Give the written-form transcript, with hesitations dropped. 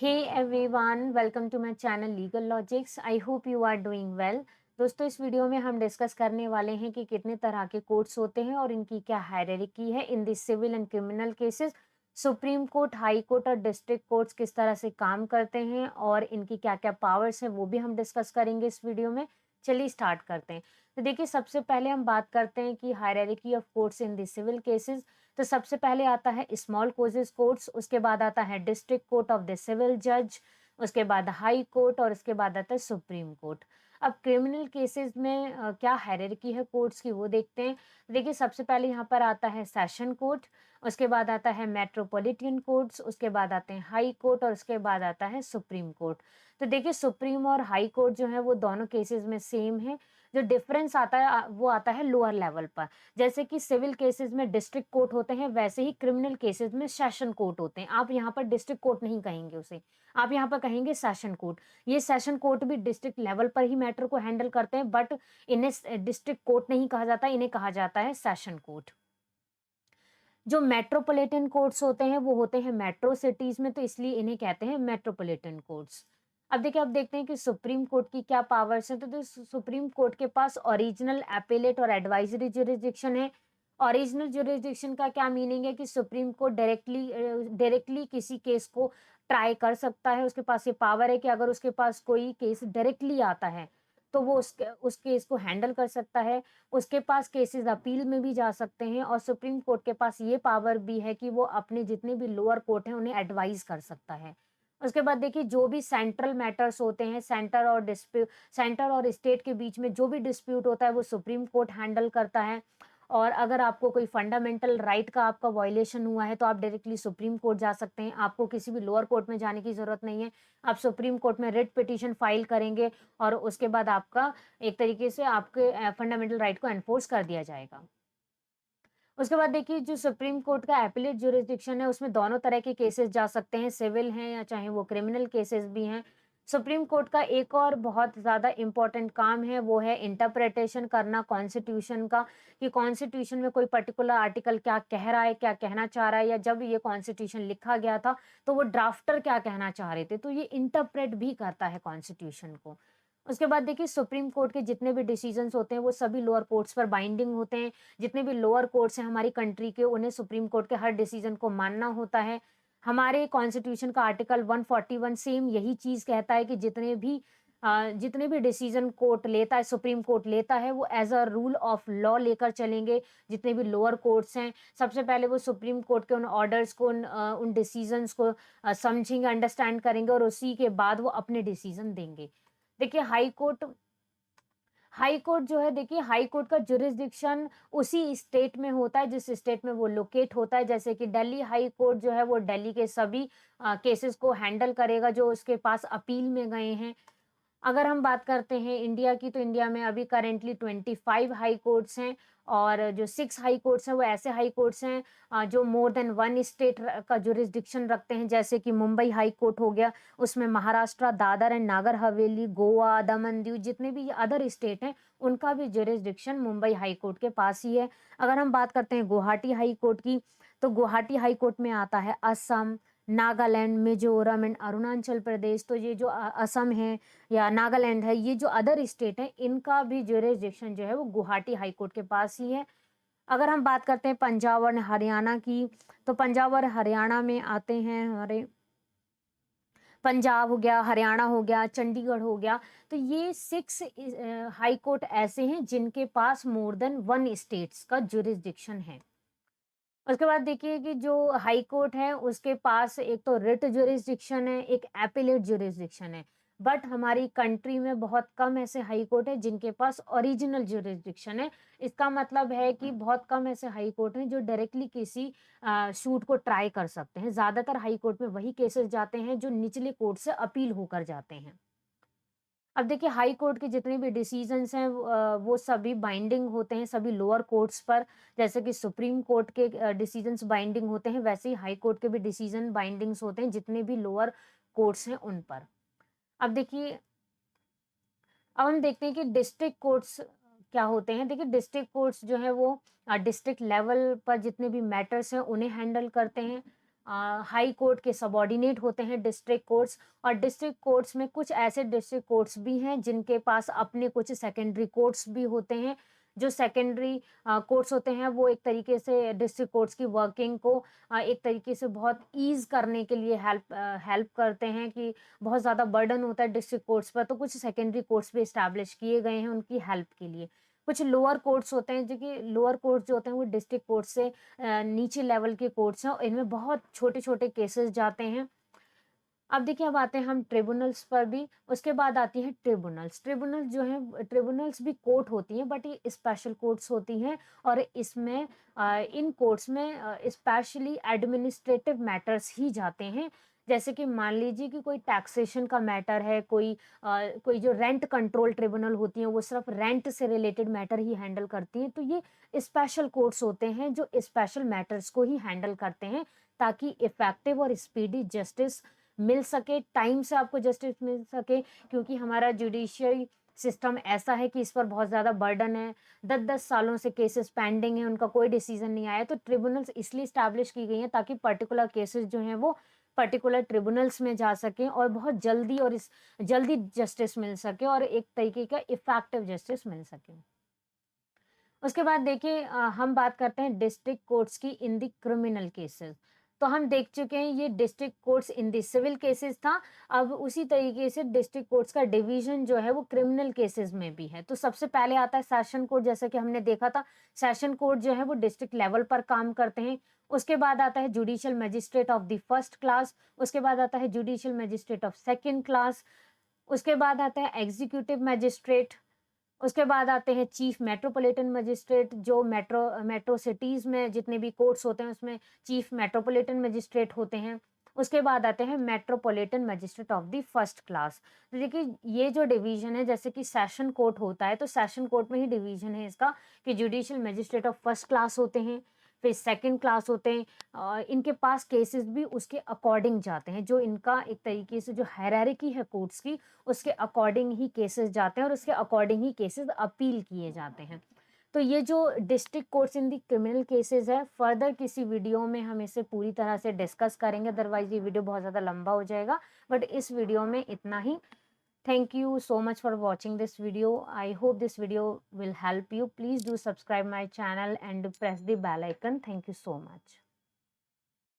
Hey everyone, welcome to my channel Legal Logics. I hope you are doing well. दोस्तों इस video में हम discuss करने वाले हैं कि कितने तरह के कोर्ट्स होते हैं और इनकी क्या हायरार्की है in the civil and criminal cases. Supreme court, high court और डिस्ट्रिक्ट कोर्ट्स किस तरह से काम करते हैं और इनकी क्या-क्या पावर्स हैं वो भी हम डिस्कस करेंगे इस वीडियो में। चलिए स्टार्ट करते हैं। तो देखिए सबसे पहले हम बात करते हैं कि hierarchy of courts in the civil cases. तो सबसे पहले आता है स्मॉल कोजेस कोर्ट्स, उसके बाद आता है district court of the civil जज, उसके बाद हाई कोर्ट और उसके बाद आता है सुप्रीम कोर्ट। अब क्रिमिनल केसेस में क्या हायरार्की है कोर्ट्स की वो देखते हैं। देखिए सबसे पहले यहाँ पर आता है सेशन कोर्ट, उसके बाद आता है मेट्रोपॉलिटन कोर्ट्स, उसके बाद आते हैं हाई कोर्ट और उसके बाद आता है सुप्रीम कोर्ट। तो देखिए सुप्रीम और हाई कोर्ट जो है वो दोनों केसेस में सेम है। जो डिफरेंस आता है वो आता है लोअर लेवल पर। जैसे कि सिविल केसेस में डिस्ट्रिक्ट कोर्ट होते हैं, वैसे ही क्रिमिनल केसेस में सेशन कोर्ट होते हैं। आप यहाँ पर डिस्ट्रिक्ट कोर्ट नहीं कहेंगे उसे, आप यहाँ पर कहेंगे सेशन कोर्ट। ये सेशन कोर्ट भी डिस्ट्रिक्ट लेवल पर ही मैटर को हैंडल करते हैं, बट इन्हें डिस्ट्रिक्ट कोर्ट नहीं कहा जाता, इन्हें कहा जाता है सेशन कोर्ट। जो मेट्रोपॉलिटन कोर्ट्स होते हैं वो होते हैं मेट्रो सिटीज में, तो इसलिए इन्हें कहते हैं मेट्रोपॉलिटन कोर्ट्स। अब देखते हैं कि सुप्रीम कोर्ट की क्या पावर्स हैं। तो सुप्रीम कोर्ट के पास ओरिजिनल, एपेलेट और एडवाइजरी जुरिसडिक्शन है। ओरिजिनल जुरिसडिक्शन का क्या मीनिंग है कि सुप्रीम कोर्ट डायरेक्टली किसी केस को ट्राई कर सकता है। उसके पास ये पावर है कि अगर उसके पास कोई केस डायरेक्टली आता है तो वो उस केस को हैंडल कर सकता है। उसके पास केसेस अपील में भी जा सकते हैं और सुप्रीम कोर्ट के पास ये पावर भी है कि वो अपने जितने भी लोअर कोर्ट हैं उन्हें एडवाइस कर सकता है। उसके बाद देखिए जो भी सेंट्रल मैटर्स होते हैं, सेंटर और स्टेट के बीच में जो भी डिस्प्यूट होता है वो सुप्रीम कोर्ट हैंडल करता है। और अगर आपको कोई फंडामेंटल राइट का आपका वायलेशन हुआ है तो आप डायरेक्टली सुप्रीम कोर्ट जा सकते हैं। आपको किसी भी लोअर कोर्ट में जाने की ज़रूरत नहीं है। आप सुप्रीम कोर्ट में रिट पिटीशन फाइल करेंगे और उसके बाद आपका एक तरीके से आपके फंडामेंटल राइट को एनफोर्स कर दिया जाएगा। उसके बाद देखिए जो सुप्रीम कोर्ट का एपेलेट ज्यूरिसडिक्शन है उसमें दोनों तरह के केसेस जा सकते हैं, सिविल हैं या चाहे वो क्रिमिनल केसेस भी हैं। सुप्रीम कोर्ट का एक और बहुत ज़्यादा इम्पोर्टेंट काम है वो है इंटरप्रिटेशन करना कॉन्स्टिट्यूशन का, कि कॉन्स्टिट्यूशन में कोई पर्टिकुलर आर्टिकल क्या कह रहा है, क्या कहना चाह रहा है, या जब ये कॉन्स्टिट्यूशन लिखा गया था तो वो ड्राफ्टर क्या कहना चाह रहे थे, तो ये इंटरप्रेट भी करता है कॉन्स्टिट्यूशन को। उसके बाद देखिए सुप्रीम कोर्ट के जितने भी डिसीजंस होते हैं वो सभी लोअर कोर्ट्स पर बाइंडिंग होते हैं। जितने भी लोअर कोर्ट्स हैं हमारी कंट्री के उन्हें सुप्रीम कोर्ट के हर डिसीजन को मानना होता है। हमारे कॉन्स्टिट्यूशन का आर्टिकल 141 सेम यही चीज़ कहता है कि जितने भी डिसीजन कोर्ट लेता है, सुप्रीम कोर्ट लेता है, वो as a rule of law लेकर चलेंगे। जितने भी लोअर कोर्ट्स हैं, सबसे पहले वो सुप्रीम कोर्ट के उन ऑर्डर्स को, उन डिसीजंस को समझेंगे, अंडरस्टैंड करेंगे और उसी के बाद वो अपने डिसीजन देंगे। देखिए हाई कोर्ट जो है, देखिए हाई कोर्ट का जुरिसडिक्शन उसी स्टेट में होता है जिस स्टेट में वो लोकेट होता है। जैसे कि दिल्ली हाई कोर्ट जो है वो दिल्ली के सभी केसेस को हैंडल करेगा जो उसके पास अपील में गए हैं। अगर हम बात करते हैं इंडिया की, तो इंडिया में अभी करेंटली 25 हाई कोर्ट्स हैं और जो 6 हाई कोर्ट्स हैं वो ऐसे हाई कोर्ट्स हैं जो मोर देन 1 स्टेट का जुरिसडिक्शन रखते हैं। जैसे कि मुंबई हाई कोर्ट हो गया, उसमें महाराष्ट्र, दादर एंड नागर हवेली, गोवा, दमन दीव जितने भी अदर स्टेट हैं उनका भी जुरिसडिक्शन मुंबई हाई कोर्ट के पास ही है। अगर हम बात करते हैं गुवाहाटी हाई कोर्ट की, तो गुवाहाटी हाई कोर्ट में आता है असम, नागालैंड, मिजोरम एंड अरुणाचल प्रदेश। तो ये जो असम है या नागालैंड है, ये जो अदर स्टेट हैं, इनका भी ज्यूरिसडिक्शन जो है वो गुवाहाटी हाई कोर्ट के पास ही है। अगर हम बात करते हैं पंजाब और हरियाणा की, तो पंजाब और हरियाणा में आते हैं हमारे पंजाब हो गया, हरियाणा हो गया, चंडीगढ़ हो गया। तो ये 6 हाई कोर्ट ऐसे हैं जिनके पास मोर देन 1 स्टेट्स का ज्यूरिसडिक्शन है। उसके बाद देखिए कि जो हाई कोर्ट है उसके पास एक तो रिट ज्यूरिसडिक्शन है, एक एपेलेट ज्यूरिसडिक्शन है। बट हमारी कंट्री में बहुत कम ऐसे हाई कोर्ट है जिनके पास ओरिजिनल ज्यूरिसडिक्शन है। इसका मतलब है कि बहुत कम ऐसे हाई कोर्ट हैं जो डायरेक्टली किसी सूट को ट्राई कर सकते हैं। ज़्यादातर हाई कोर्ट में वही केसेस जाते हैं जो निचले कोर्ट से अपील होकर जाते हैं। अब देखिए हाई कोर्ट के जितने भी डिसीजंस हैं वो सभी बाइंडिंग होते हैं सभी लोअर कोर्ट्स पर। जैसे कि सुप्रीम कोर्ट के डिसीजंस बाइंडिंग होते हैं, वैसे ही हाई कोर्ट के भी डिसीजन बाइंडिंग्स होते हैं जितने भी लोअर कोर्ट्स हैं उन पर। अब देखिए अब हम देखते हैं कि डिस्ट्रिक्ट कोर्ट्स क्या होते हैं। देखिए डिस्ट्रिक्ट कोर्ट्स जो है वो डिस्ट्रिक्ट लेवल पर जितने भी मैटर्स हैं उन्हें हैंडल करते हैं। हाई कोर्ट के सबॉर्डिनेट होते हैं डिस्ट्रिक्ट कोर्ट्स, और डिस्ट्रिक्ट कोर्ट्स में कुछ ऐसे डिस्ट्रिक्ट कोर्ट्स भी हैं जिनके पास अपने कुछ सेकेंडरी कोर्ट्स भी होते हैं। जो सेकेंडरी कोर्ट्स होते हैं वो एक तरीके से डिस्ट्रिक्ट कोर्ट्स की वर्किंग को एक तरीके से बहुत ईज़ करने के लिए हेल्प करते हैं कि बहुत ज़्यादा बर्डन होता है डिस्ट्रिक्ट कोर्ट्स पर, तो कुछ सेकेंडरी कोर्ट्स भी एस्टैब्लिश किए गए हैं उनकी हेल्प के लिए। कुछ लोअर कोर्ट्स होते हैं जो कि लोअर कोर्ट्स जो होते हैं वो डिस्ट्रिक्ट कोर्ट से नीचे लेवल के कोर्ट्स हैं और इनमें बहुत छोटे-छोटे केसेस जाते हैं। अब देखिए, अब आते हैं हम ट्रिब्यूनल्स पर भी, उसके बाद आती हैं ट्रिब्यूनल्स। ट्रिब्यूनल्स जो हैं, ट्रिब्यूनल्स भी कोर्ट होती हैं बट ये स्पेशल कोर्ट्स होती हैं, और इसमें इन कोर्ट्स में स्पेशली एडमिनिस्ट्रेटिव मैटर्स ही जाते हैं। जैसे कि मान लीजिए कि कोई टैक्सेशन का मैटर है, कोई जो रेंट कंट्रोल ट्रिब्यूनल होती हैं वो सिर्फ रेंट से रिलेटेड मैटर ही हैंडल करती हैं, तो ये स्पेशल कोर्ट्स होते हैं जो स्पेशल मैटर्स को ही हैंडल करते हैं, ताकि इफेक्टिव और स्पीडी जस्टिस मिल सके, टाइम से आपको जस्टिस मिल सके, क्योंकि हमारा जुडिशियरी सिस्टम ऐसा है कि इस पर बहुत ज़्यादा बर्डन है। 10-10 सालों से केसेस पेंडिंग हैं, उनका कोई डिसीजन नहीं आया, तो ट्रिब्यूनल्स इसलिए एस्टैब्लिश की गई हैं ताकि पर्टिकुलर केसेस जो हैं वो पर्टिकुलर ट्रिब्यूनल्स में जा सकें और बहुत जल्दी और इस जल्दी जस्टिस मिल सके और एक तरीके का इफेक्टिव जस्टिस मिल सके। उसके बाद देखिए, हम बात करते हैं डिस्ट्रिक्ट कोर्ट्स की इन द क्रिमिनल केसेस। तो हम देख चुके हैं ये district courts in the civil cases था। अब उसी तरीके से डिस्ट्रिक्ट कोर्ट्स का डिवीजन जो है वो क्रिमिनल केसेस में भी है। तो सबसे पहले आता है सेशन कोर्ट, जैसा कि हमने देखा था। सेशन कोर्ट जो है वो डिस्ट्रिक्ट लेवल पर काम करते हैं। उसके बाद आता है judicial magistrate of the first class. उसके बाद आता है judicial magistrate of second class. उसके बाद आता है एग्जीक्यूटिव मजिस्ट्रेट। उसके बाद आते हैं चीफ मेट्रोपॉलिटन मजिस्ट्रेट, जो मेट्रो सिटीज़ में जितने भी कोर्ट्स होते हैं उसमें चीफ मेट्रोपॉलिटन मजिस्ट्रेट होते हैं। उसके बाद आते हैं metropolitan magistrate of the first class. तो देखिए, ये जो डिवीज़न है, जैसे कि सेशन कोर्ट होता है तो सेशन कोर्ट में ही डिवीज़न है इसका कि judicial magistrate of first class होते हैं, फिर सेकंड क्लास होते हैं। इनके पास केसेस भी उसके अकॉर्डिंग जाते हैं, जो इनका एक तरीके से जो हायरार्की है कोर्ट्स की, उसके अकॉर्डिंग ही केसेस जाते हैं और उसके अकॉर्डिंग ही केसेस अपील किए जाते हैं। तो ये जो डिस्ट्रिक्ट कोर्ट्स इन दी क्रिमिनल केसेस है, फर्दर किसी वीडियो में हम इसे पूरी तरह से डिस्कस करेंगे, अदरवाइज ये वीडियो बहुत ज़्यादा लंबा हो जाएगा। बट इस वीडियो में इतना ही। Thank you so much for watching this video. I hope this video will help you. Please do subscribe my channel and press the bell icon. Thank you so much.